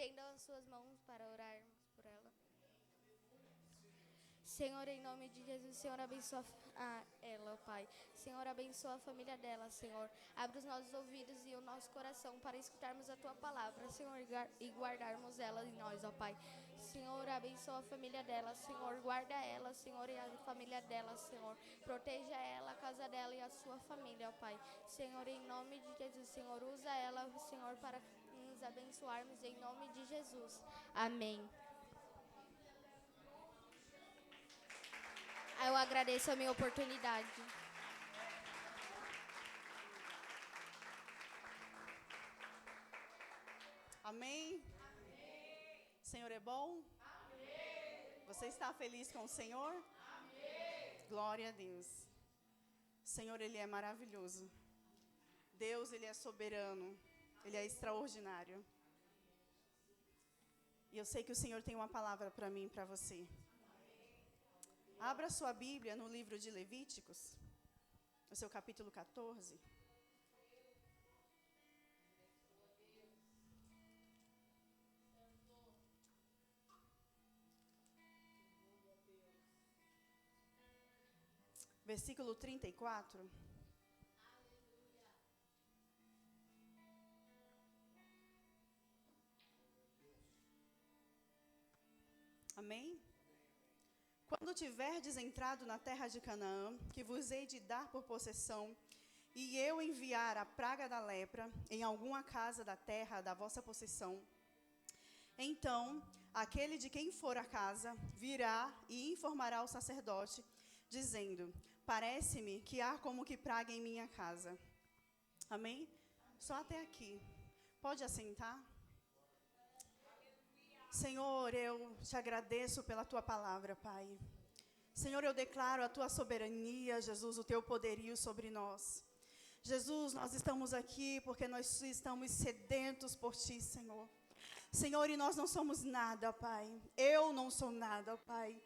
Estendam as suas mãos para orarmos por ela. Senhor, em nome de Jesus, Senhor, abençoa ela, Pai. Senhor, abençoa a família dela, Senhor. Abre os nossos ouvidos e o nosso coração para escutarmos a Tua palavra, Senhor, e guardarmos ela em nós, ó Pai. Senhor, abençoa a família dela, Senhor. Guarda ela, Senhor, e a família dela, Senhor. Proteja ela, a casa dela e a sua família, ó Pai. Senhor, em nome de Jesus, Senhor, usa ela, Senhor, para nos abençoarmos em nome de Jesus. Amém. Eu agradeço a minha oportunidade. Amém? Amém. Senhor é bom? Amém. Você está feliz com o Senhor? Amém. Glória a Deus. O Senhor, Ele é maravilhoso. Deus, Ele é soberano. Ele é extraordinário. E eu sei que o Senhor tem uma palavra para mim e para você. Abra sua Bíblia no livro de Levíticos, no seu capítulo 14. Versículo 34. Amém? Quando tiverdes entrado na terra de Canaã, que vos hei de dar por possessão, e eu enviar a praga da lepra em alguma casa da terra da vossa possessão, então aquele de quem for a casa virá e informará o sacerdote, dizendo: parece-me que há como que praga em minha casa. Amém? Só até aqui. Pode assentar? Senhor, eu te agradeço pela tua palavra, Pai. Senhor, eu declaro a tua soberania, Jesus, o teu poderio sobre nós. Jesus, nós estamos aqui porque nós estamos sedentos por ti, Senhor. Senhor, e nós não somos nada, Pai. Eu não sou nada, Pai.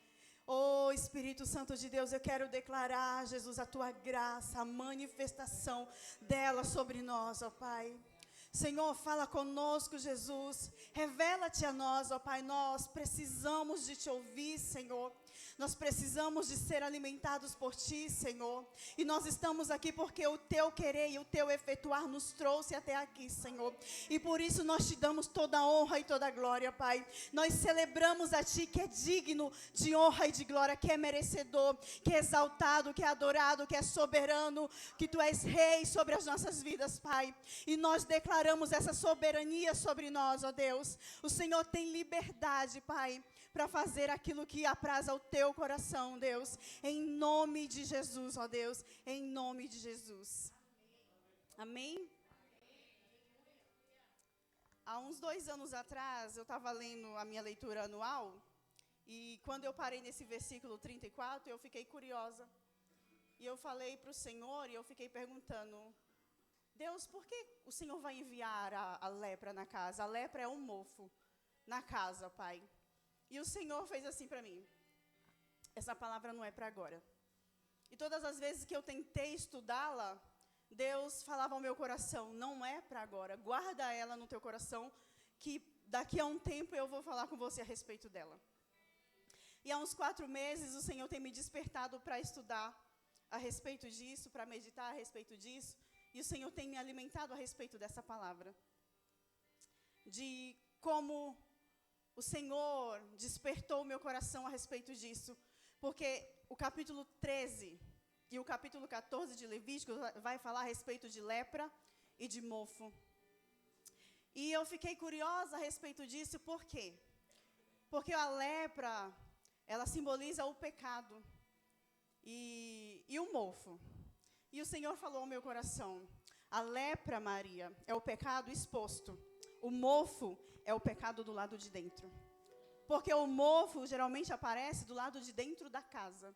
Oh, Espírito Santo de Deus, eu quero declarar, Jesus, a tua graça, a manifestação dela sobre nós, ó Pai. Senhor, fala conosco, Jesus. Revela-te a nós, ó Pai. Nós precisamos de te ouvir, Senhor. Nós precisamos de ser alimentados por ti, Senhor. E nós estamos aqui porque o teu querer e o teu efetuar nos trouxe até aqui, Senhor. E por isso nós te damos toda a honra e toda a glória, Pai. Nós celebramos a ti que é digno de honra e de glória, que é merecedor, que é exaltado, que é adorado, que é soberano, que tu és rei sobre as nossas vidas, Pai. E nós declaramos essa soberania sobre nós, ó Deus. O Senhor tem liberdade, Pai, para fazer aquilo que apraz ao teu coração, Deus. Em nome de Jesus, ó Deus. Em nome de Jesus. Amém? Há uns 2 anos atrás, eu estava lendo a minha leitura anual. E quando eu parei nesse versículo 34, eu fiquei curiosa. E eu falei para o Senhor, e eu fiquei perguntando: Deus, por que o Senhor vai enviar a lepra na casa? A lepra é um mofo na casa, Pai. E o Senhor fez assim para mim: essa palavra não é para agora. E todas as vezes que eu tentei estudá-la, Deus falava ao meu coração: não é para agora, guarda ela no teu coração, que daqui a um tempo eu vou falar com você a respeito dela. E há uns 4 meses o Senhor tem me despertado para estudar a respeito disso, para meditar a respeito disso. E o Senhor tem me alimentado a respeito dessa palavra. De como o Senhor despertou o meu coração a respeito disso. Porque o capítulo 13 e o capítulo 14 de Levíticos vai falar a respeito de lepra e de mofo. E eu fiquei curiosa a respeito disso, por quê? Porque a lepra, ela simboliza o pecado e o mofo. E o Senhor falou ao meu coração: a lepra, Maria, é o pecado exposto. O mofo é o pecado do lado de dentro. Porque o mofo geralmente aparece do lado de dentro da casa.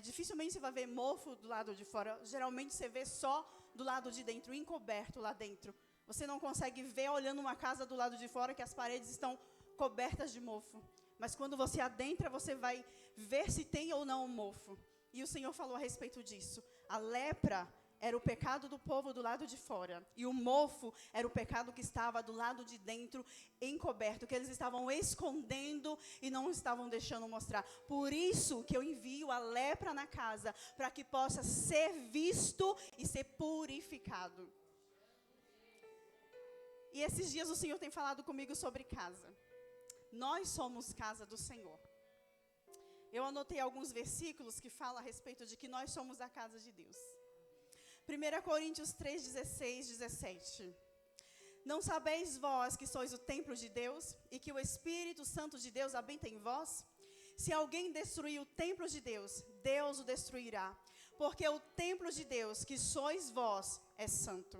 Dificilmente você vai ver mofo do lado de fora. Geralmente você vê só do lado de dentro, encoberto lá dentro. Você não consegue ver olhando uma casa do lado de fora que as paredes estão cobertas de mofo. Mas quando você adentra, você vai ver se tem ou não um mofo. E o Senhor falou a respeito disso. A lepra era o pecado do povo do lado de fora. E o mofo era o pecado que estava do lado de dentro, encoberto, que eles estavam escondendo e não estavam deixando mostrar. Por isso que eu envio a lepra na casa, para que possa ser visto e ser purificado. E esses dias o Senhor tem falado comigo sobre casa. Nós somos casa do Senhor. Eu anotei alguns versículos que falam a respeito de que nós somos a casa de Deus. 1 Coríntios 3, 16, 17. Não sabeis vós que sois o templo de Deus e que o Espírito Santo de Deus habita em vós? Se alguém destruir o templo de Deus, Deus o destruirá. Porque o templo de Deus, que sois vós, é santo.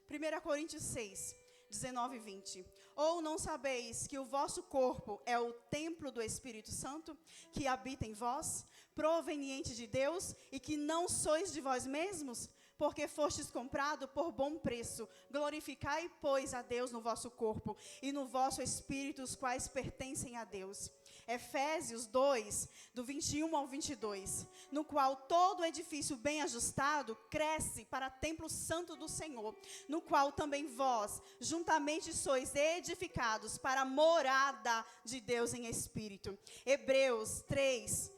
1 Coríntios 6, 19 e 20. Ou não sabeis que o vosso corpo é o templo do Espírito Santo, que habita em vós, proveniente de Deus, e que não sois de vós mesmos? Porque fostes comprado por bom preço. Glorificai, pois, a Deus no vosso corpo e no vosso espírito, os quais pertencem a Deus. Efésios 2, do 21 ao 22. No qual todo edifício bem ajustado cresce para templo santo do Senhor, no qual também vós, juntamente sois edificados para a morada de Deus em espírito. Hebreus 3,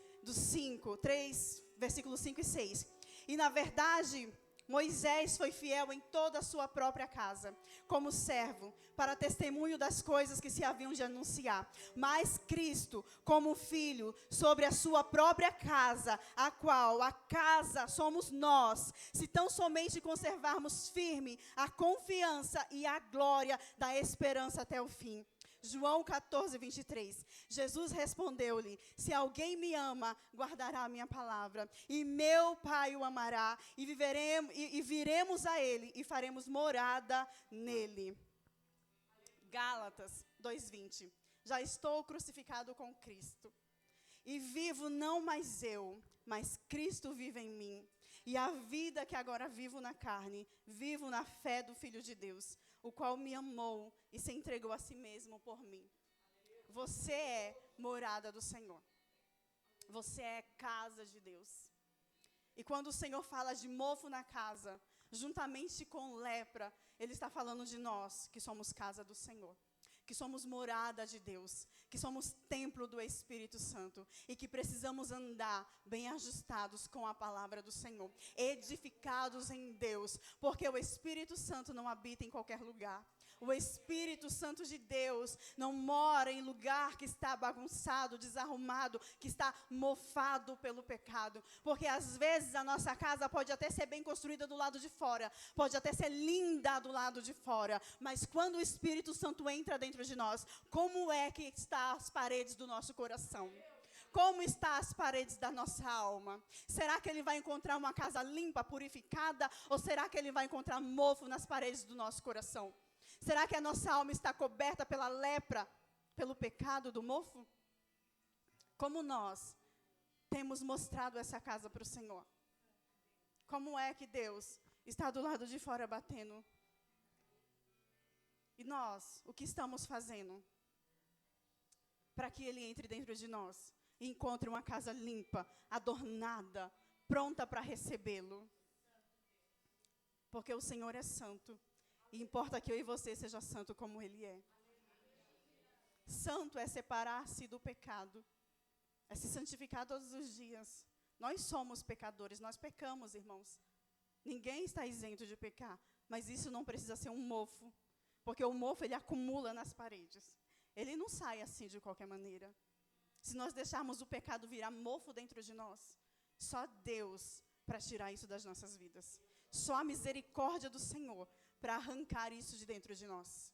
versículos 5 e 6. E na verdade, Moisés foi fiel em toda a sua própria casa, como servo, para testemunho das coisas que se haviam de anunciar. Mas Cristo, como filho, sobre a sua própria casa, a qual a casa somos nós, se tão somente conservarmos firme a confiança e a glória da esperança até o fim. João 14, 23. Jesus respondeu-lhe: se alguém me ama, guardará a minha palavra, e meu Pai o amará, e viremos a ele, e faremos morada nele. Gálatas 2:20. Já estou crucificado com Cristo, e vivo não mais eu, mas Cristo vive em mim. E a vida que agora vivo na carne, vivo na fé do Filho de Deus, o qual me amou e se entregou a si mesmo por mim. Você é morada do Senhor. Você é casa de Deus. E quando o Senhor fala de mofo na casa, juntamente com lepra, Ele está falando de nós, que somos casa do Senhor, que somos morada de Deus, que somos templo do Espírito Santo e que precisamos andar bem ajustados com a palavra do Senhor, edificados em Deus, porque o Espírito Santo não habita em qualquer lugar. O Espírito Santo de Deus não mora em lugar que está bagunçado, desarrumado, que está mofado pelo pecado. Porque às vezes a nossa casa pode até ser bem construída do lado de fora, pode até ser linda do lado de fora, mas quando o Espírito Santo entra dentro de nós, como é que está as paredes do nosso coração? Como estão as paredes da nossa alma? Será que ele vai encontrar uma casa limpa, purificada? Ou será que ele vai encontrar mofo nas paredes do nosso coração? Será que a nossa alma está coberta pela lepra, pelo pecado do mofo? Como nós temos mostrado essa casa para o Senhor? Como é que Deus está do lado de fora batendo? E nós, o que estamos fazendo para que Ele entre dentro de nós e encontre uma casa limpa, adornada, pronta para recebê-lo? Porque o Senhor é santo. E importa que eu e você seja santo como Ele é. Santo é separar-se do pecado. É se santificar todos os dias. Nós somos pecadores, nós pecamos, irmãos. Ninguém está isento de pecar. Mas isso não precisa ser um mofo. Porque o mofo, ele acumula nas paredes. Ele não sai assim de qualquer maneira. Se nós deixarmos o pecado virar mofo dentro de nós, só Deus para tirar isso das nossas vidas. Só a misericórdia do Senhor para arrancar isso de dentro de nós.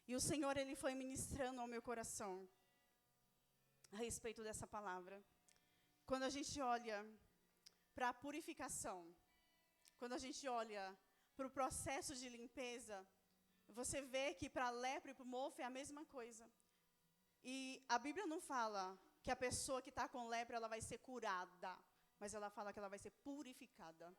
E o Senhor, Ele foi ministrando ao meu coração a respeito dessa palavra. Quando a gente olha para a purificação, quando a gente olha para o processo de limpeza, você vê que para a lepra e para o mofo é a mesma coisa. E a Bíblia não fala que a pessoa que está com lepra, ela vai ser curada, mas ela fala que ela vai ser purificada,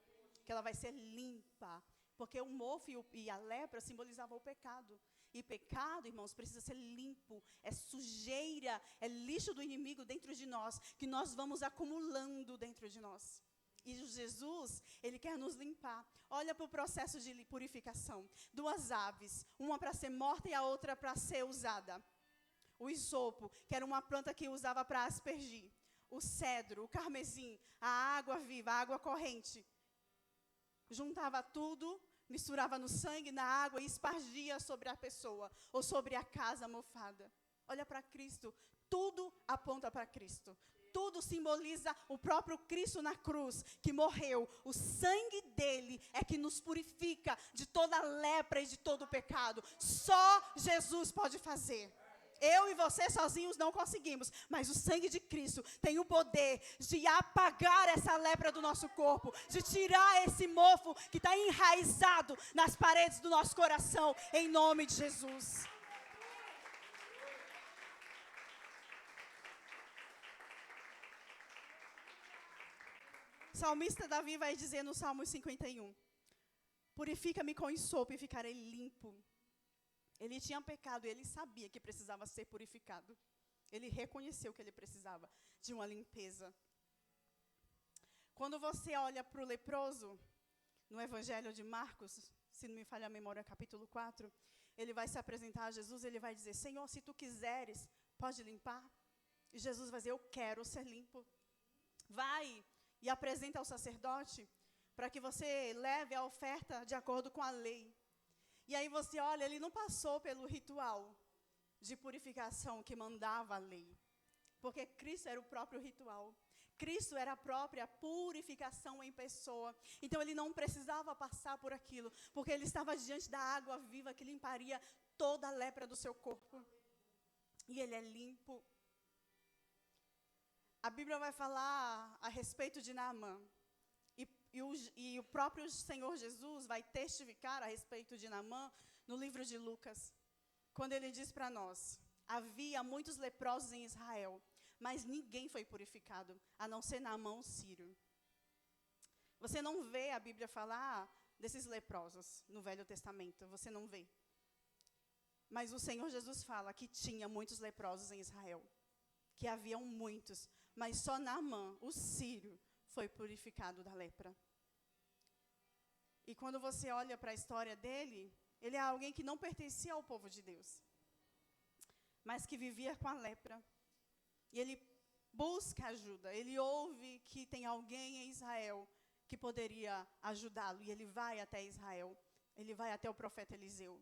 que ela vai ser limpa. Porque o mofo e a lepra simbolizavam o pecado. E pecado, irmãos, precisa ser limpo. É sujeira, é lixo do inimigo dentro de nós, que nós vamos acumulando dentro de nós. E Jesus, Ele quer nos limpar. Olha para o processo de purificação. 2 aves, uma para ser morta e a outra para ser usada. O isopo, que era uma planta que usava para aspergir. O cedro, o carmesim, a água viva, a água corrente. Juntava tudo, misturava no sangue, na água e espargia sobre a pessoa ou sobre a casa mofada. Olha para Cristo, tudo aponta para Cristo. Tudo simboliza o próprio Cristo na cruz, que morreu. O sangue dele é que nos purifica de toda lepra e de todo pecado. Só Jesus pode fazer. Eu e você sozinhos não conseguimos, mas o sangue de Cristo tem o poder de apagar essa lepra do nosso corpo, de tirar esse mofo que está enraizado nas paredes do nosso coração, em nome de Jesus. O salmista Davi vai dizer no Salmo 51, purifica-me com ensopo e ficarei limpo. Ele tinha pecado e ele sabia que precisava ser purificado. Ele reconheceu que ele precisava de uma limpeza. Quando você olha para o leproso, no Evangelho de Marcos, se não me falha a memória, capítulo 4, ele vai se apresentar a Jesus, ele vai dizer, Senhor, se tu quiseres, pode limpar? E Jesus vai dizer, eu quero ser limpo. Vai e apresenta ao sacerdote, para que você leve a oferta de acordo com a lei. E aí você olha, ele não passou pelo ritual de purificação que mandava a lei. Porque Cristo era o próprio ritual. Cristo era a própria purificação em pessoa. Então ele não precisava passar por aquilo, porque ele estava diante da água viva que limparia toda a lepra do seu corpo. E ele é limpo. A Bíblia vai falar a respeito de Naamã. E o próprio Senhor Jesus vai testificar a respeito de Naamã no livro de Lucas. Quando ele diz para nós, havia muitos leprosos em Israel, mas ninguém foi purificado, a não ser Naamã, o sírio. Você não vê a Bíblia falar desses leprosos no Velho Testamento, você não vê. Mas o Senhor Jesus fala que tinha muitos leprosos em Israel, que haviam muitos, mas só Naamã, o sírio, foi purificado da lepra. E quando você olha para a história dele, ele é alguém que não pertencia ao povo de Deus, mas que vivia com a lepra. E ele busca ajuda, ele ouve que tem alguém em Israel que poderia ajudá-lo, e ele vai até Israel, ele vai até o profeta Eliseu,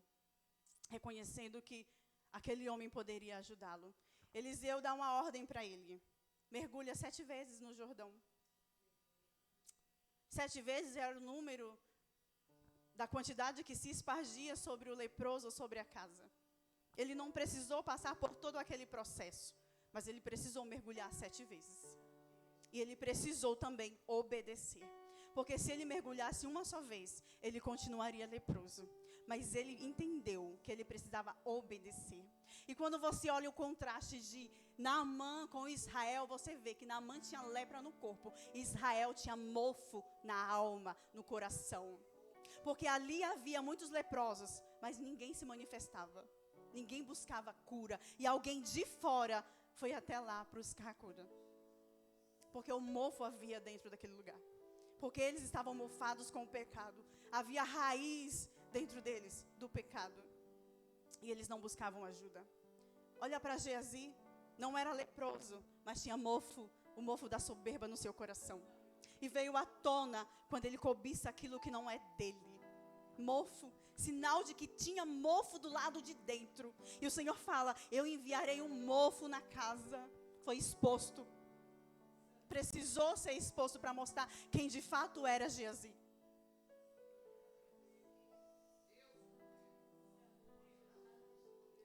reconhecendo que aquele homem poderia ajudá-lo. Eliseu dá uma ordem para ele, mergulha 7 vezes no Jordão. 7 vezes era o número da quantidade que se espargia sobre o leproso, sobre a casa. Ele não precisou passar por todo aquele processo, mas ele precisou mergulhar 7 vezes. E ele precisou também obedecer. Porque se ele mergulhasse uma só vez, ele continuaria leproso. Mas ele entendeu que ele precisava obedecer. E quando você olha o contraste de Naamã com Israel, você vê que Naamã tinha lepra no corpo, e Israel tinha mofo na alma, no coração. Porque ali havia muitos leprosos, mas ninguém se manifestava. Ninguém buscava cura. E alguém de fora foi até lá buscar a cura. Porque o mofo havia dentro daquele lugar. Porque eles estavam mofados com o pecado. Havia raiz dentro deles do pecado. E eles não buscavam ajuda. Olha para Geazi, não era leproso, mas tinha mofo, o mofo da soberba no seu coração. E veio à tona quando ele cobiça aquilo que não é dele. Mofo, sinal de que tinha mofo do lado de dentro. E o Senhor fala, eu enviarei um mofo na casa. Foi exposto. Precisou ser exposto para mostrar quem de fato era Geazi.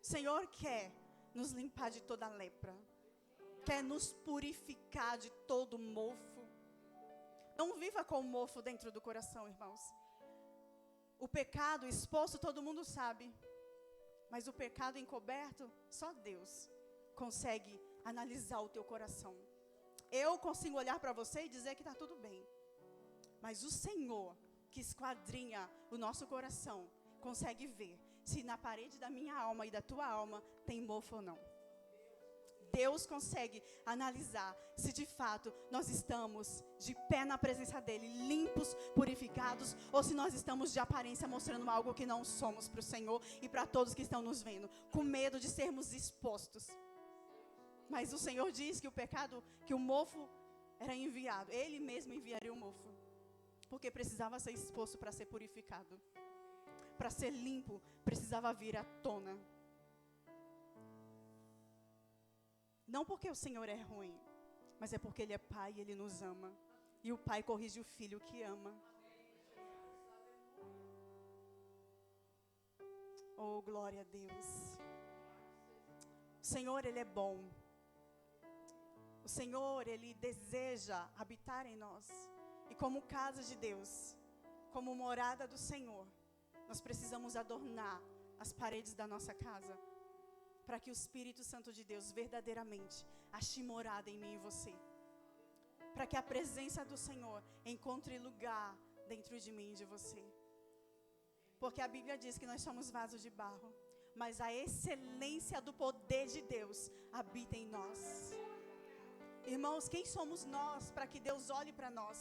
O Senhor quer nos limpar de toda lepra. Quer nos purificar de todo mofo. Não viva com mofo dentro do coração, irmãos. O pecado exposto todo mundo sabe. Mas o pecado encoberto, só Deus consegue analisar o teu coração. Eu consigo olhar para você e dizer que está tudo bem. Mas o Senhor, que esquadrinha o nosso coração, consegue ver se na parede da minha alma e da tua alma tem mofo ou não. Deus consegue analisar se de fato nós estamos de pé na presença dEle, limpos, purificados, ou se nós estamos de aparência mostrando algo que não somos para o Senhor e para todos que estão nos vendo, com medo de sermos expostos. Mas o Senhor diz que o pecado, que o mofo era enviado, Ele mesmo enviaria o mofo, porque precisava ser exposto para ser purificado. Para ser limpo, precisava vir à tona. Não porque o Senhor é ruim, mas é porque Ele é Pai e Ele nos ama. E o Pai corrige o Filho que ama. Oh, glória a Deus. O Senhor, Ele é bom. O Senhor, Ele deseja habitar em nós. E como casa de Deus, como morada do Senhor, nós precisamos adornar as paredes da nossa casa, para que o Espírito Santo de Deus verdadeiramente ache morada em mim e você. Para que a presença do Senhor encontre lugar dentro de mim e de você. Porque a Bíblia diz que nós somos vasos de barro, mas a excelência do poder de Deus habita em nós. Irmãos, quem somos nós para que Deus olhe para nós?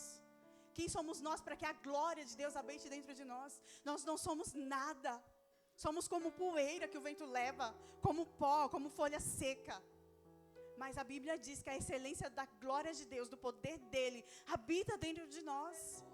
Quem somos nós para que a glória de Deus habite dentro de nós? Nós não somos nada. Somos como poeira que o vento leva, como pó, como folha seca. Mas a Bíblia diz que a excelência da glória de Deus, do poder dEle, habita dentro de nós.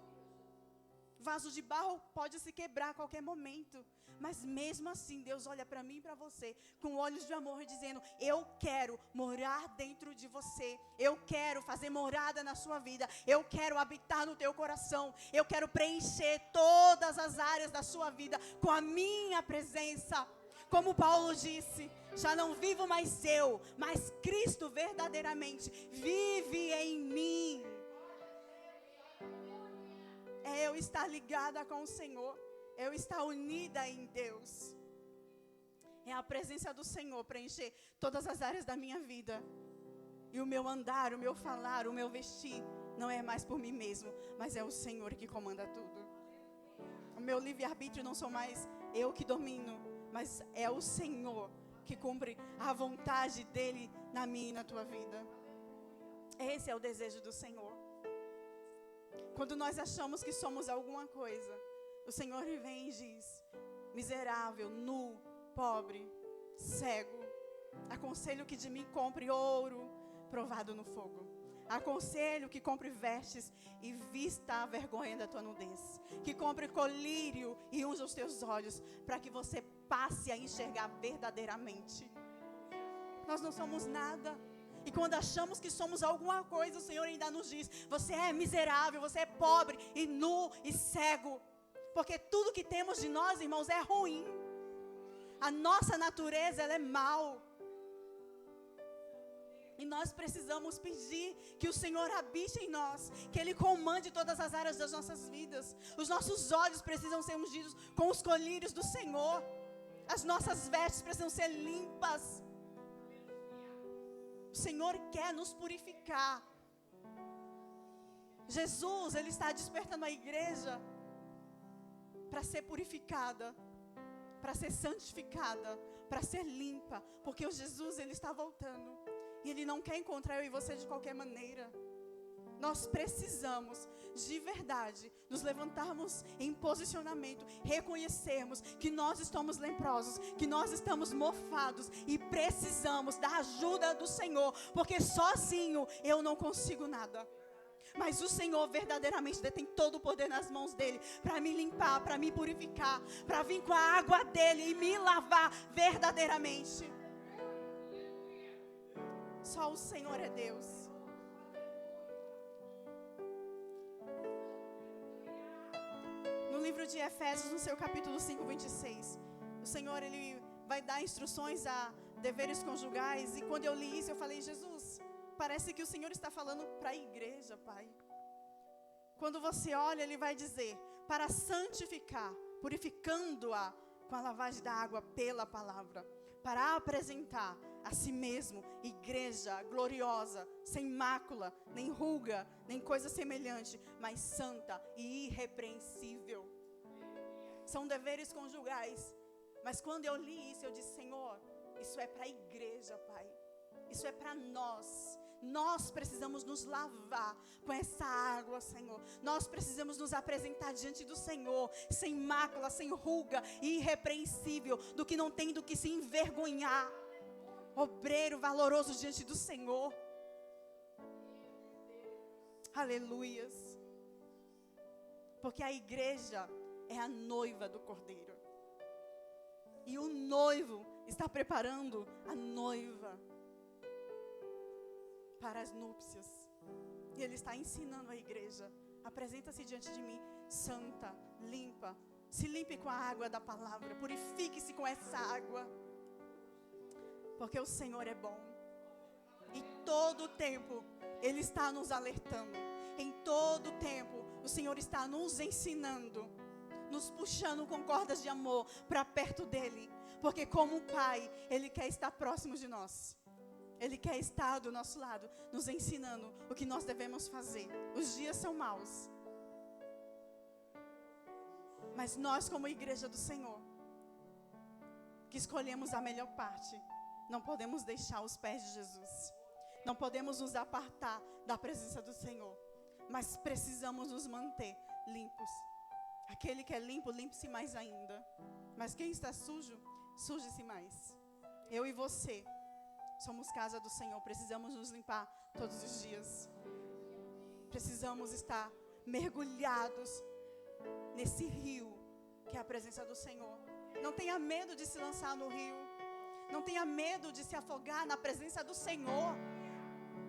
Vaso de barro pode se quebrar a qualquer momento, mas mesmo assim Deus olha para mim e para você com olhos de amor, dizendo: eu quero morar dentro de você, eu quero fazer morada na sua vida, eu quero habitar no teu coração, eu quero preencher todas as áreas da sua vida com a minha presença. Como Paulo disse, já não vivo mais eu, mas Cristo verdadeiramente vive em mim. É eu estar ligada com o Senhor, eu estar unida em Deus. É a presença do Senhor preencher todas as áreas da minha vida. E o meu andar, o meu falar, o meu vestir, não é mais por mim mesmo, mas é o Senhor que comanda tudo. O meu livre-arbítrio não sou mais eu que domino, mas é o Senhor que cumpre a vontade dEle na minha e na tua vida. Esse é o desejo do Senhor. Quando nós achamos que somos alguma coisa, o Senhor vem e diz: miserável, nu, pobre, cego, aconselho que de mim compre ouro provado no fogo. Aconselho que compre vestes e vista a vergonha da tua nudez. Que compre colírio e unja os teus olhos, para que você passe a enxergar verdadeiramente. Nós não somos nada. E quando achamos que somos alguma coisa, o Senhor ainda nos diz: você é miserável, você é pobre e nu e cego. Porque tudo que temos de nós, irmãos, é ruim. A nossa natureza, ela é mal. E nós precisamos pedir que o Senhor habite em nós, que Ele comande todas as áreas das nossas vidas. Os nossos olhos precisam ser ungidos com os colírios do Senhor. As nossas vestes precisam ser limpas. O Senhor quer nos purificar. Jesus, Ele está despertando a igreja para ser purificada, para ser santificada, para ser limpa, porque o Jesus, Ele está voltando, e Ele não quer encontrar eu e você de qualquer maneira. Nós precisamos, de verdade, nos levantarmos em posicionamento, reconhecermos que nós estamos leprosos, que nós estamos mofados e precisamos da ajuda do Senhor, porque sozinho eu não consigo nada. Mas o Senhor verdadeiramente detém todo o poder nas mãos dEle, para me limpar, para me purificar, para vir com a água dEle e me lavar verdadeiramente. Só o Senhor é Deus. No livro de Efésios, no seu capítulo 5, 26, o Senhor, Ele vai dar instruções a deveres conjugais. E quando eu li isso, eu falei: Jesus, parece que o Senhor está falando para a igreja, Pai. Quando você olha, Ele vai dizer: para santificar, purificando-a com a lavagem da água pela palavra, para apresentar a si mesmo igreja gloriosa, sem mácula, nem ruga, nem coisa semelhante, mas santa e irrepreensível. São deveres conjugais. Mas quando eu li isso, eu disse: Senhor, isso é para a igreja, Pai. Isso é para nós. Nós precisamos nos lavar com essa água, Senhor. Nós precisamos nos apresentar diante do Senhor, sem mácula, sem ruga, irrepreensível, do que não tem do que se envergonhar. Obreiro valoroso diante do Senhor. Aleluias. Porque a igreja é a noiva do Cordeiro. E o noivo está preparando a noiva para as núpcias. E Ele está ensinando a igreja. Apresenta-se diante de mim, santa, limpa. Se limpe com a água da palavra. Purifique-se com essa água. Porque o Senhor é bom. E todo o tempo Ele está nos alertando. Em todo o tempo o Senhor está nos ensinando, nos puxando com cordas de amor para perto dEle. Porque como Pai, Ele quer estar próximo de nós. Ele quer estar do nosso lado, nos ensinando o que nós devemos fazer. Os dias são maus. Mas nós, como igreja do Senhor, que escolhemos a melhor parte, não podemos deixar os pés de Jesus. Não podemos nos apartar da presença do Senhor. Mas precisamos nos manter limpos. Aquele que é limpo, limpe-se mais ainda. Mas quem está sujo, suje-se mais. Eu e você somos casa do Senhor. Precisamos nos limpar todos os dias. Precisamos estar mergulhados nesse rio que é a presença do Senhor. Não tenha medo de se lançar no rio. Não tenha medo de se afogar na presença do Senhor.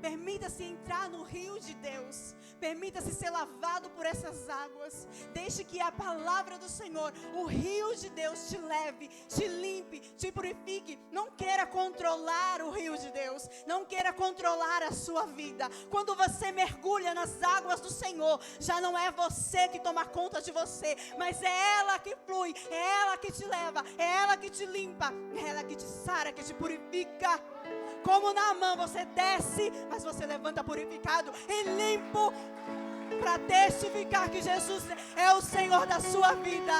Permita-se entrar no rio de Deus. Permita-se ser lavado por essas águas. Deixe que a palavra do Senhor, o rio de Deus, te leve, te limpe, te purifique. Não queira controlar o rio de Deus. Não queira controlar a sua vida. Quando você mergulha nas águas do Senhor, já não é você que toma conta de você, mas é ela que flui, é ela que te leva, é ela que te limpa, é ela que te sara, que te purifica. Como Naamã, você desce, mas você levanta purificado e limpo, para testificar que Jesus é o Senhor da sua vida.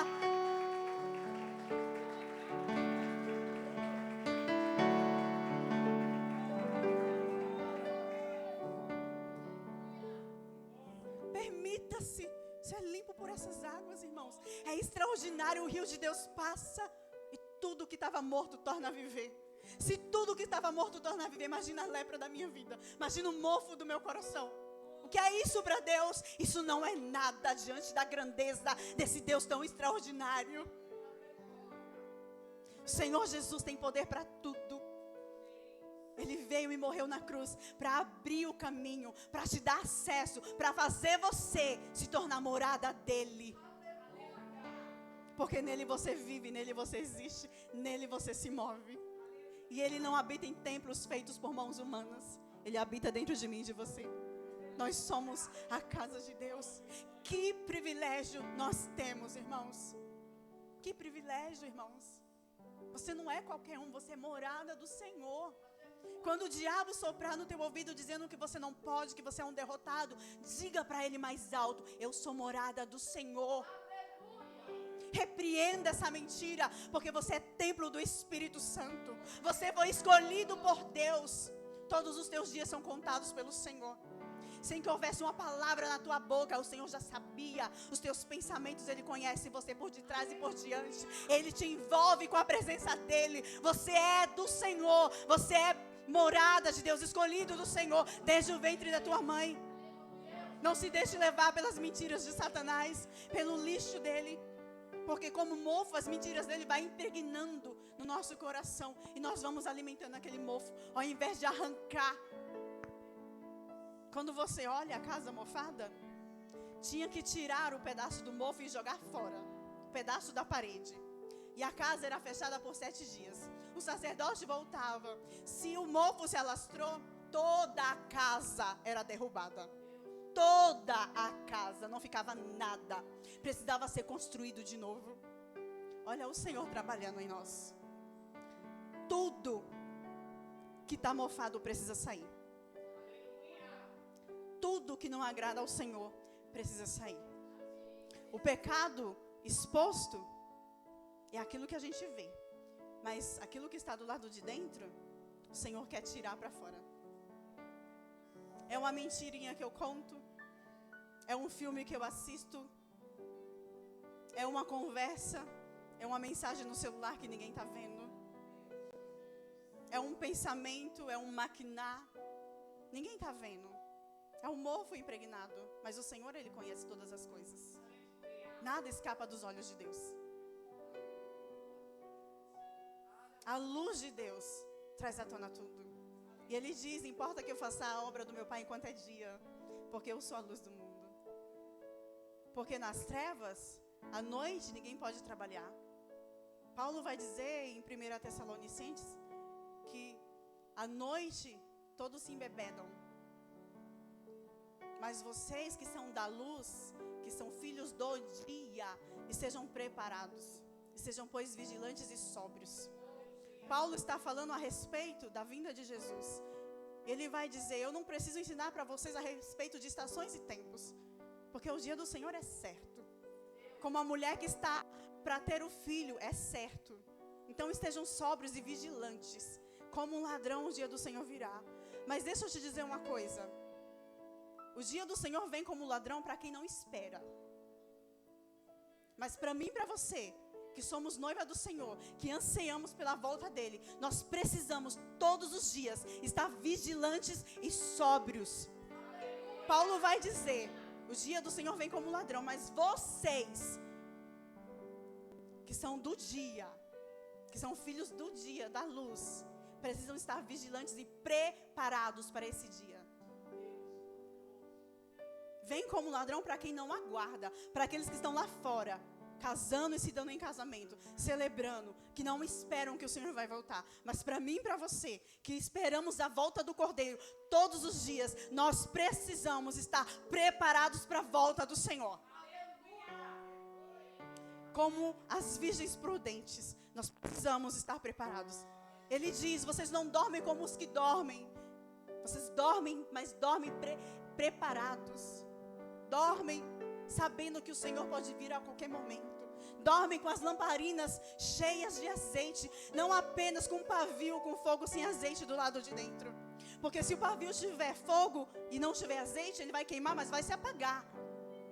Permita-se ser limpo por essas águas, irmãos. É extraordinário, o rio de Deus passa e tudo que estava morto torna a viver. Se tudo que estava morto torna a viver, imagina a lepra da minha vida. Imagina o mofo do meu coração. O que é isso para Deus? Isso não é nada diante da grandeza desse Deus tão extraordinário. O Senhor Jesus tem poder para tudo. Ele veio e morreu na cruz para abrir o caminho, para te dar acesso, para fazer você se tornar morada dele. Porque nele você vive, nele você existe, nele você se move. E Ele não habita em templos feitos por mãos humanas. Ele habita dentro de mim e de você. Nós somos a casa de Deus. Que privilégio nós temos, irmãos. Que privilégio, irmãos. Você não é qualquer um, você é morada do Senhor. Quando o diabo soprar no teu ouvido dizendo que você não pode, que você é um derrotado, diga para ele mais alto: eu sou morada do Senhor. Repreenda essa mentira, porque você é templo do Espírito Santo. Você foi escolhido por Deus. Todos os teus dias são contados pelo Senhor. Sem que houvesse uma palavra na tua boca, o Senhor já sabia. Os teus pensamentos, Ele conhece você por detrás e por diante. Ele te envolve com a presença dEle. Você é do Senhor. Você é morada de Deus, escolhido do Senhor desde o ventre da tua mãe. Não se deixe levar pelas mentiras de Satanás, pelo lixo dele. Porque como mofo, as mentiras dele vai impregnando no nosso coração. E nós vamos alimentando aquele mofo, ao invés de arrancar. Quando você olha a casa mofada, tinha que tirar o pedaço do mofo e jogar fora. O pedaço da parede. E a casa era fechada por 7 dias. O sacerdote voltava. Se o mofo se alastrou, toda a casa era derrubada. Toda a casa, não ficava nada. Precisava ser construído de novo. Olha o Senhor trabalhando em nós. Tudo que está mofado precisa sair. Tudo que não agrada ao Senhor precisa sair. O pecado exposto é aquilo que a gente vê. Mas aquilo que está do lado de dentro, o Senhor quer tirar para fora. É uma mentirinha que eu conto, é um filme que eu assisto, é uma conversa, é uma mensagem no celular que ninguém está vendo, é um pensamento, é um maquinar, ninguém está vendo. É um mofo impregnado, mas o Senhor, Ele conhece todas as coisas. Nada escapa dos olhos de Deus. A luz de Deus traz à tona tudo. E Ele diz, importa que eu faça a obra do meu Pai enquanto é dia, porque eu sou a luz do mundo. Porque nas trevas, à noite, ninguém pode trabalhar. Paulo vai dizer em 1 Tessalonicenses, que à noite todos se embebedam. Mas vocês que são da luz, que são filhos do dia, estejam preparados, estejam pois vigilantes e sóbrios. Paulo está falando a respeito da vinda de Jesus. Ele vai dizer, eu não preciso ensinar para vocês a respeito de estações e tempos, porque o dia do Senhor é certo. Como a mulher que está para ter o filho, é certo. Então estejam sóbrios e vigilantes. Como um ladrão o dia do Senhor virá. Mas deixa eu te dizer uma coisa. O dia do Senhor vem como ladrão para quem não espera. Mas para mim e para você, que somos noiva do Senhor, que anseiamos pela volta dEle, nós precisamos todos os dias estar vigilantes e sóbrios. Paulo vai dizer, o dia do Senhor vem como ladrão, mas vocês, que são do dia, que são filhos do dia, da luz, precisam estar vigilantes e preparados para esse dia. Vem como ladrão para quem não aguarda, para aqueles que estão lá fora, casando e se dando em casamento, celebrando, que não esperam que o Senhor vai voltar. Mas para mim e para você, que esperamos a volta do Cordeiro todos os dias, nós precisamos estar preparados para a volta do Senhor. Como as virgens prudentes, nós precisamos estar preparados. Ele diz, vocês não dormem como os que dormem. Vocês dormem, mas dormem preparados. Dormem sabendo que o Senhor pode vir a qualquer momento. Dormem com as lamparinas cheias de azeite, não apenas com um pavio com fogo sem azeite do lado de dentro. Porque se o pavio tiver fogo e não tiver azeite, ele vai queimar, mas vai se apagar.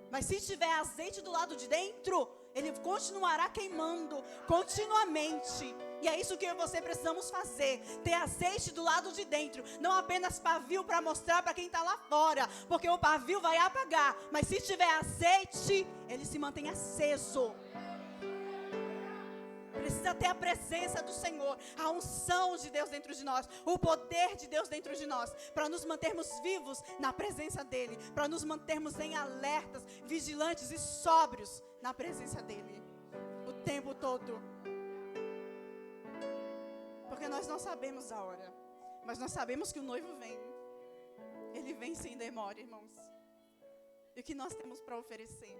Mas se tiver azeite do lado de dentro, ele continuará queimando continuamente. E é isso que eu e você precisamos fazer. Ter azeite do lado de dentro. Não apenas pavio para mostrar para quem está lá fora. Porque o pavio vai apagar. Mas se tiver azeite, ele se mantém aceso. Precisa ter a presença do Senhor, a unção de Deus dentro de nós, o poder de Deus dentro de nós, para nos mantermos vivos na presença dEle, para nos mantermos em alertas, vigilantes e sóbrios na presença dEle, o tempo todo. Porque nós não sabemos a hora, mas nós sabemos que o noivo vem. Ele vem sem demora, irmãos. E o que nós temos para oferecer?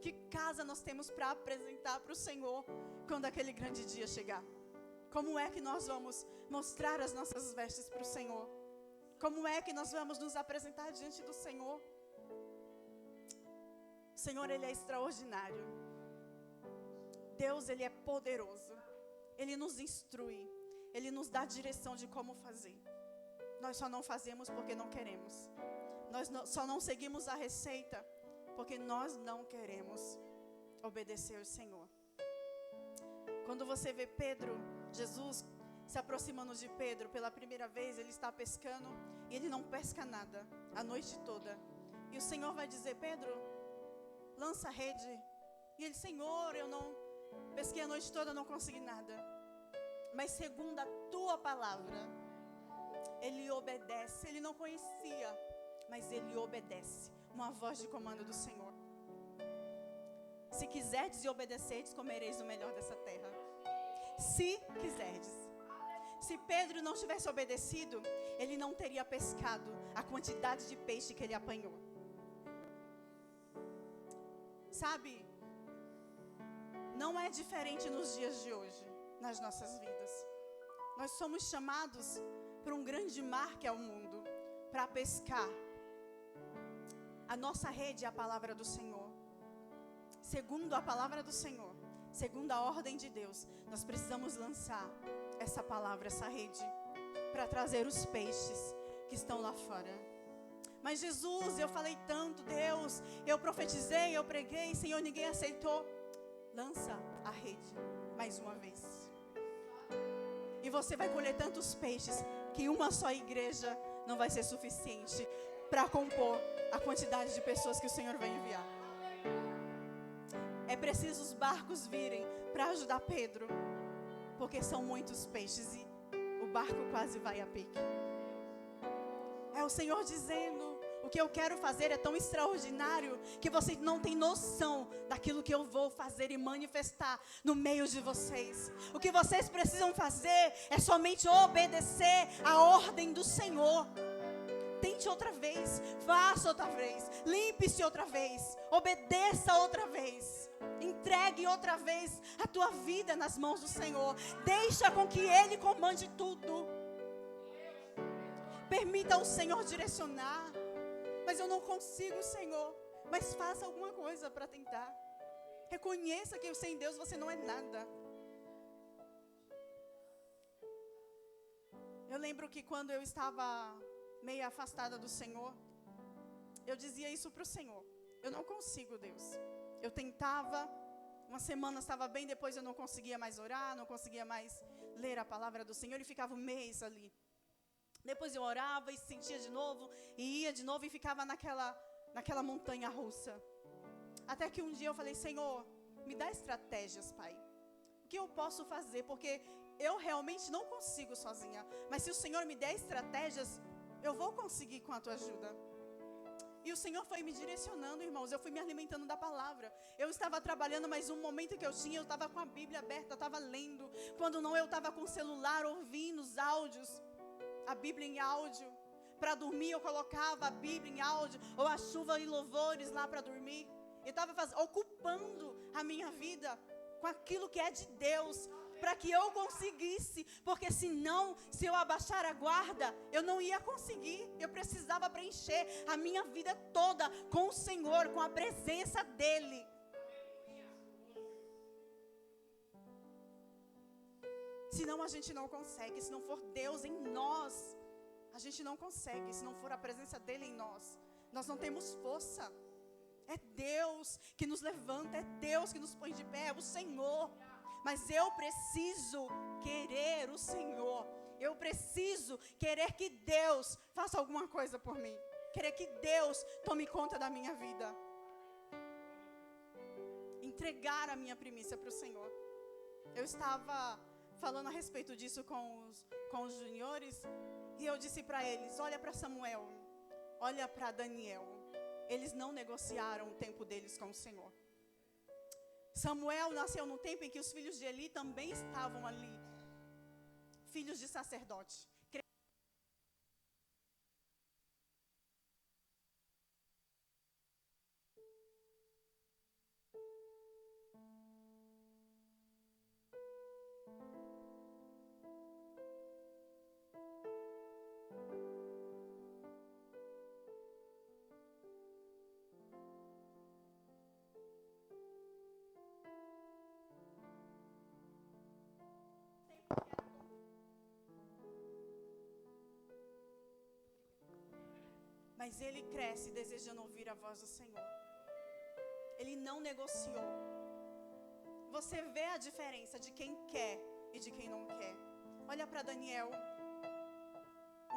Que casa nós temos para apresentar para o Senhor quando aquele grande dia chegar? Como é que nós vamos mostrar as nossas vestes para o Senhor? Como é que nós vamos nos apresentar diante do Senhor? O Senhor, Ele é extraordinário. Deus, Ele é poderoso. Ele nos instrui. Ele nos dá direção de como fazer. Nós só não fazemos porque não queremos. Nós só não seguimos a receita porque nós não queremos obedecer ao Senhor. Quando você vê Pedro, Jesus se aproximando de Pedro pela primeira vez, ele está pescando e ele não pesca nada a noite toda. E o Senhor vai dizer, Pedro, lança a rede. E ele, Senhor, eu não pesquei a noite toda, não consegui nada. Mas segundo a tua palavra, ele obedece. Ele não conhecia, mas ele obedece. Uma voz de comando do Senhor. Se quiserdes e obedecerdes, comereis o melhor dessa terra. Se quiserdes. Se Pedro não tivesse obedecido, ele não teria pescado a quantidade de peixe que ele apanhou. Sabe, não é diferente nos dias de hoje, nas nossas vidas. Nós somos chamados para um grande mar que é o mundo, para pescar. A nossa rede é a palavra do Senhor. Segundo a palavra do Senhor, segundo a ordem de Deus, nós precisamos lançar essa palavra, essa rede. para trazer os peixes que estão lá fora. Mas Jesus, eu falei tanto, Deus, eu profetizei, eu preguei, Senhor, ninguém aceitou. Lança a rede mais uma vez. E você vai colher tantos peixes que uma só igreja não vai ser suficiente para compor a quantidade de pessoas que o Senhor vai enviar. É preciso os barcos virem para ajudar Pedro, porque são muitos peixes e o barco quase vai a pique. É o Senhor dizendo: o que eu quero fazer é tão extraordinário que vocês não têm noção daquilo que eu vou fazer e manifestar no meio de vocês. O que vocês precisam fazer é somente obedecer a ordem do Senhor. Tente outra vez, faça outra vez, limpe-se outra vez, obedeça outra vez. Entregue outra vez a tua vida nas mãos do Senhor. Deixa com que Ele comande tudo. Permita ao Senhor direcionar. Mas eu não consigo, Senhor. Mas faça alguma coisa para tentar. Reconheça que sem Deus você não é nada. Eu lembro que quando eu estava meio afastada do Senhor, eu dizia isso para o Senhor: eu não consigo, Deus. Eu tentava, uma semana estava bem, depois eu não conseguia mais orar, não conseguia mais ler a palavra do Senhor e ficava um mês ali. Depois eu orava e sentia de novo, e ia de novo e ficava naquela montanha russa. Até que um dia eu falei: Senhor, me dá estratégias, Pai. O que eu posso fazer? Porque eu realmente não consigo sozinha. Mas se o Senhor me der estratégias, eu vou conseguir com a tua ajuda. E o Senhor foi me direcionando, irmãos. Eu fui me alimentando da palavra. Eu estava trabalhando, mas um momento que eu tinha, eu estava com a Bíblia aberta, eu estava lendo. Quando não, eu estava com o celular ouvindo os áudios, a Bíblia em áudio. Para dormir eu colocava a Bíblia em áudio, ou a chuva e louvores lá para dormir. Eu estava ocupando a minha vida com aquilo que é de Deus, para que eu conseguisse, porque senão, se eu abaixar a guarda, eu não ia conseguir. Eu precisava preencher a minha vida toda com o Senhor, com a presença dEle. Senão a gente não consegue. Se não for Deus em nós, a gente não consegue. Se não for a presença dEle em nós, nós não temos força. É Deus que nos levanta, é Deus que nos põe de pé, é o Senhor. Mas eu preciso querer o Senhor. Eu preciso querer que Deus faça alguma coisa por mim. Querer que Deus tome conta da minha vida. Entregar a minha primícia para o Senhor. Eu estava falando a respeito disso com os juniores. E eu disse para eles: olha para Samuel, olha para Daniel. Eles não negociaram o tempo deles com o Senhor. Samuel nasceu no tempo em que os filhos de Eli também estavam ali, filhos de sacerdote. Mas ele cresce desejando ouvir a voz do Senhor. Ele não negociou. Você vê a diferença de quem quer e de quem não quer. Olha para Daniel.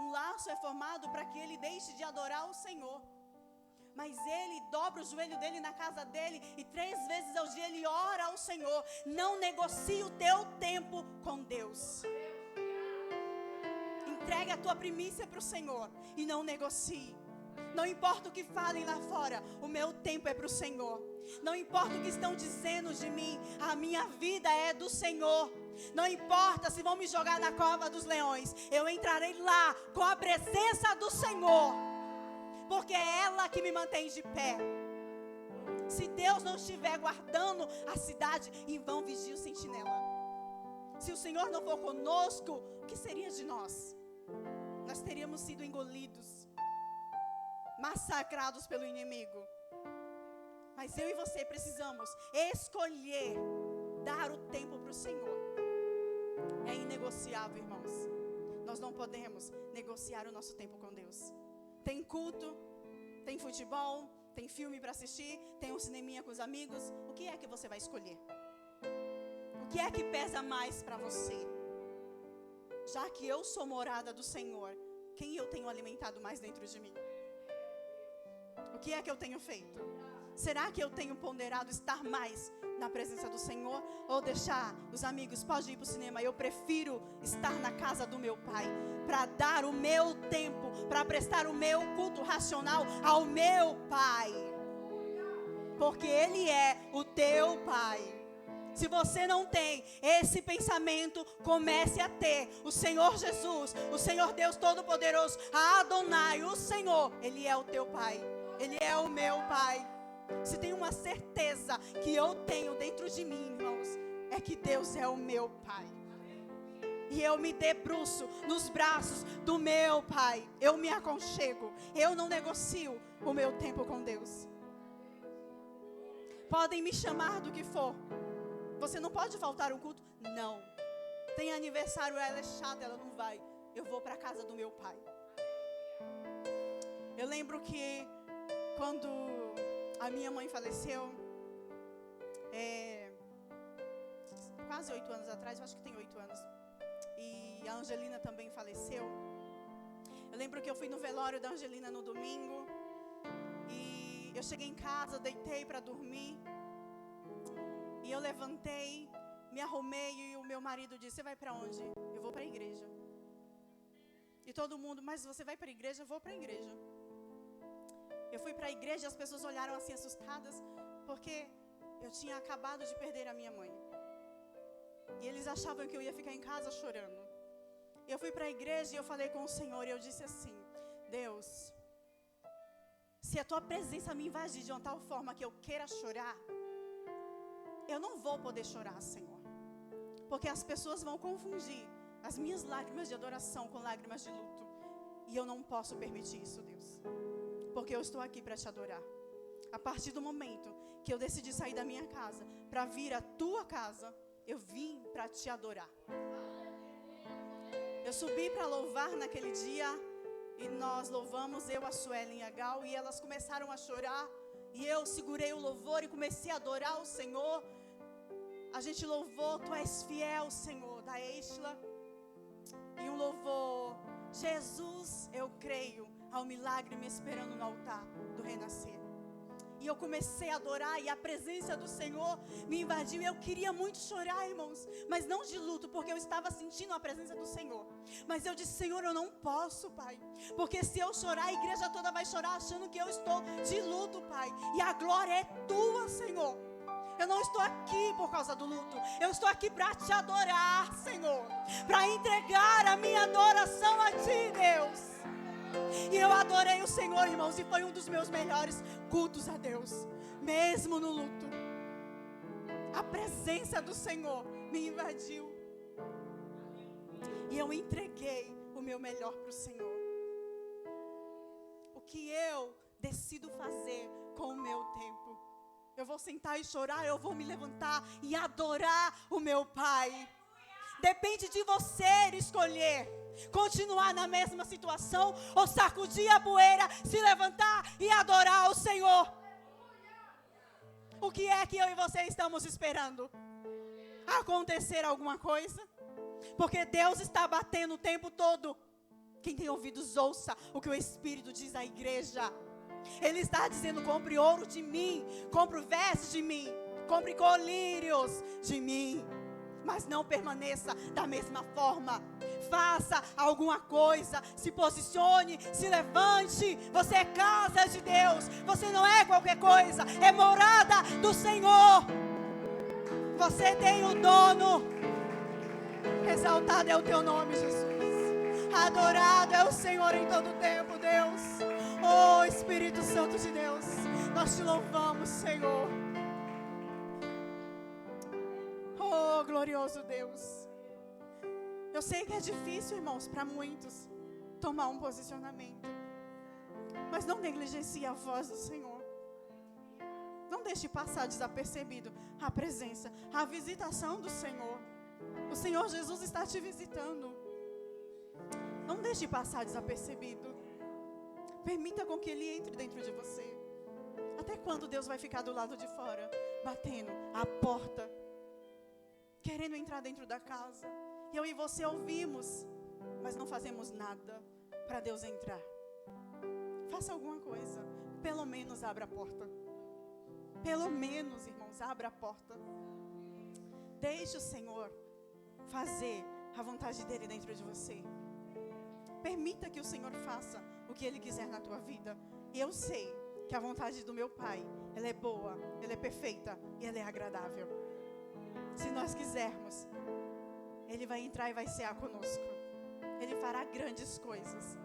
Um laço é formado para que ele deixe de adorar o Senhor. Mas ele dobra o joelho dele na casa dele e 3 vezes ao dia ele ora ao Senhor. Não negocie o teu tempo com Deus. Entregue a tua primícia para o Senhor e não negocie. Não importa o que falem lá fora, o meu tempo é para o Senhor. Não importa o que estão dizendo de mim, a minha vida é do Senhor. Não importa se vão me jogar na cova dos leões, eu entrarei lá com a presença do Senhor, porque é ela que me mantém de pé. Se Deus não estiver guardando a cidade, em vão vigia o sentinela. Se o Senhor não for conosco, o que seria de nós? Nós teríamos sido engolidos, massacrados pelo inimigo. Mas eu e você precisamos escolher dar o tempo para o Senhor. É inegociável, irmãos. nós não podemos negociar o nosso tempo com Deus. Tem culto, tem futebol, tem filme para assistir, tem um cineminha com os amigos. O que é que você vai escolher? O que é que pesa mais para você? Já que eu sou morada do Senhor, quem eu tenho alimentado mais dentro de mim? O que é que eu tenho feito? Será que eu tenho ponderado estar mais na presença do Senhor? Ou deixar os amigos, pode ir para o cinema, eu prefiro estar na casa do meu Pai, para dar o meu tempo, para prestar o meu culto racional ao meu Pai, porque Ele é o teu Pai. Se você não tem esse pensamento, comece a ter. O Senhor Jesus, o Senhor Deus Todo-Poderoso, a Adonai, o Senhor, Ele é o teu Pai, Ele é o meu Pai. Se tem uma certeza que eu tenho dentro de mim, irmãos, é que Deus é o meu Pai. E eu me debruço nos braços do meu Pai. Eu me aconchego. Eu não negocio o meu tempo com Deus. Podem me chamar do que for. Você não pode faltar um culto? Não. Tem aniversário, ela é chata, ela não vai. Eu vou para a casa do meu Pai. Eu lembro que quando a minha mãe faleceu, quase 8 anos atrás, eu acho que tem 8 anos. E a Angelina também faleceu. Eu lembro que eu fui no velório da Angelina no domingo. E eu cheguei em casa, deitei para dormir. E eu levantei, me arrumei e o meu marido disse: você vai para onde? Eu vou para a igreja. E todo mundo: mas você vai para a igreja? Eu vou para a igreja. Eu fui para a igreja e as pessoas olharam assim assustadas, porque eu tinha acabado de perder a minha mãe. E eles achavam que eu ia ficar em casa chorando. Eu fui para a igreja e eu falei com o Senhor e eu disse assim: Deus, se a tua presença me invadir de uma tal forma que eu queira chorar, eu não vou poder chorar, Senhor, porque as pessoas vão confundir as minhas lágrimas de adoração com lágrimas de luto. E eu não posso permitir isso, Deus, porque eu estou aqui para te adorar. A partir do momento que eu decidi sair da minha casa para vir à tua casa, eu vim para te adorar. Eu subi para louvar naquele dia, e nós louvamos, eu, a Suelen e a Gal, e elas começaram a chorar, e eu segurei o louvor e comecei a adorar o Senhor. A gente louvou Tu és fiel, Senhor, da Estela, e um louvor: Jesus, eu creio, ao milagre me esperando no altar do renascer. E eu comecei a adorar e a presença do Senhor me invadiu. Eu queria muito chorar, irmãos, mas não de luto, porque eu estava sentindo a presença do Senhor. Mas eu disse: Senhor, eu não posso, Pai, porque se eu chorar, a igreja toda vai chorar achando que eu estou de luto, Pai. E a glória é Tua, Senhor. Eu não estou aqui por causa do luto. Eu estou aqui para te adorar, Senhor, para entregar a minha adoração a Ti, Deus. E eu adorei o Senhor, irmãos, e foi um dos meus melhores cultos a Deus, mesmo no luto. A presença do Senhor me invadiu, e eu entreguei o meu melhor para o Senhor. O que eu decido fazer com o meu tempo? Eu vou sentar e chorar, eu vou me levantar e adorar o meu Pai. Depende de você escolher continuar na mesma situação ou sacudir a poeira, se levantar e adorar o Senhor. O que é que eu e você estamos esperando? Acontecer alguma coisa? Porque Deus está batendo o tempo todo. Quem tem ouvidos, ouça o que o Espírito diz à igreja. Ele está dizendo: compre ouro de mim, compre vestes de mim, compre colírios de mim, mas não permaneça da mesma forma. Faça alguma coisa, se posicione, se levante. Você é casa de Deus, você não é qualquer coisa, é morada do Senhor. Você tem o dono. Exaltado é o Teu nome, Jesus. Adorado é o Senhor em todo tempo, Deus. Oh, Espírito Santo de Deus, nós Te louvamos, Senhor. Oh, glorioso Deus. Eu sei que é difícil, irmãos, para muitos tomar um posicionamento, mas não negligencie a voz do Senhor. Não deixe passar desapercebido a presença, a visitação do Senhor. O Senhor Jesus está te visitando. deixe passar desapercebido. Permita com que Ele entre dentro de você. Até quando Deus vai ficar do lado de fora, batendo a porta, querendo entrar dentro da casa? Eu e você ouvimos, mas não fazemos nada para Deus entrar. Faça alguma coisa. Pelo menos abra a porta. Pelo menos, irmãos, abra a porta. Deixe o Senhor fazer a vontade dEle dentro de você. Permita que o Senhor faça o que Ele quiser na tua vida. E eu sei que a vontade do meu Pai, ela é boa, ela é perfeita e ela é agradável. Se nós quisermos, Ele vai entrar e vai cear conosco. Ele fará grandes coisas.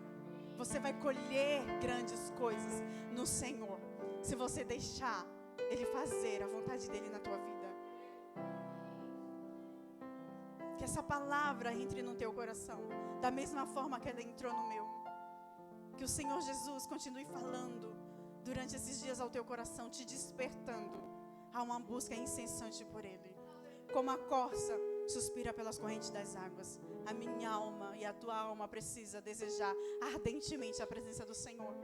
Você vai colher grandes coisas no Senhor, se você deixar Ele fazer a vontade dEle na tua vida. Que essa palavra entre no teu coração, da mesma forma que ela entrou no meu. Que o Senhor Jesus continue falando durante esses dias ao teu coração, te despertando a uma busca incessante por Ele. Como a corça suspira pelas correntes das águas, a minha alma e a tua alma precisa desejar ardentemente a presença do Senhor.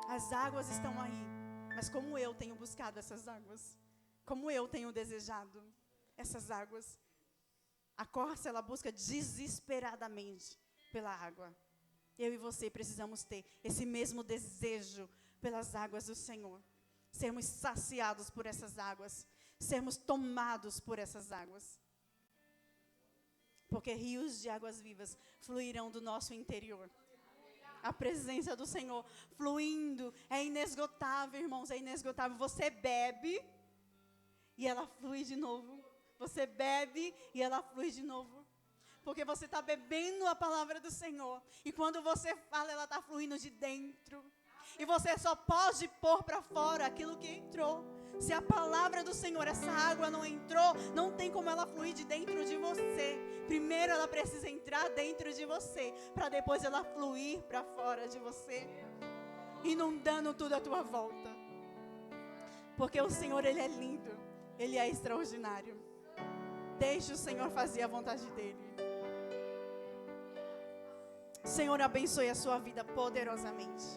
As águas estão aí, mas como eu tenho buscado essas águas, como eu tenho desejado essas águas. A corça, ela busca desesperadamente pela água. Eu e você precisamos ter esse mesmo desejo pelas águas do Senhor. Sermos saciados por essas águas. Sermos tomados por essas águas. Porque rios de águas vivas fluirão do nosso interior. A presença do Senhor fluindo é inesgotável, irmãos, é inesgotável. Você bebe e ela flui de novo. Você bebe e ela flui de novo. Porque você está bebendo a palavra do Senhor. E quando você fala, ela está fluindo de dentro. E você só pode pôr para fora aquilo que entrou. Se a palavra do Senhor, essa água não entrou, não tem como ela fluir de dentro de você. Primeiro ela precisa entrar dentro de você, para depois ela fluir para fora de você, inundando tudo à tua volta. Porque o Senhor, Ele é lindo, Ele é extraordinário. Deixe o Senhor fazer a vontade dEle. Senhor, abençoe a sua vida poderosamente.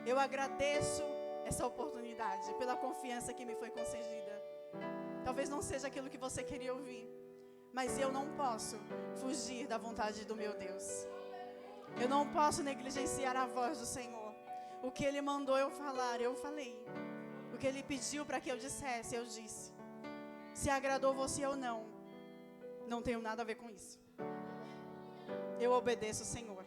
Eu agradeço essa oportunidade, pela confiança que me foi concedida. Talvez não seja aquilo que você queria ouvir, mas eu não posso fugir da vontade do meu Deus. Eu não posso negligenciar a voz do Senhor. O que Ele mandou eu falar, eu falei. O que Ele pediu para que eu dissesse, eu disse. Se agradou você ou não, não tenho nada a ver com isso. Eu obedeço o Senhor.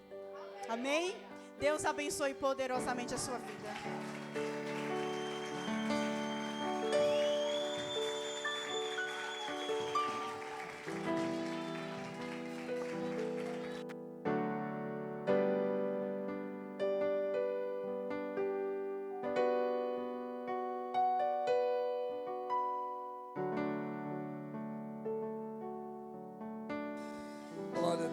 Amém? Deus abençoe poderosamente a sua vida.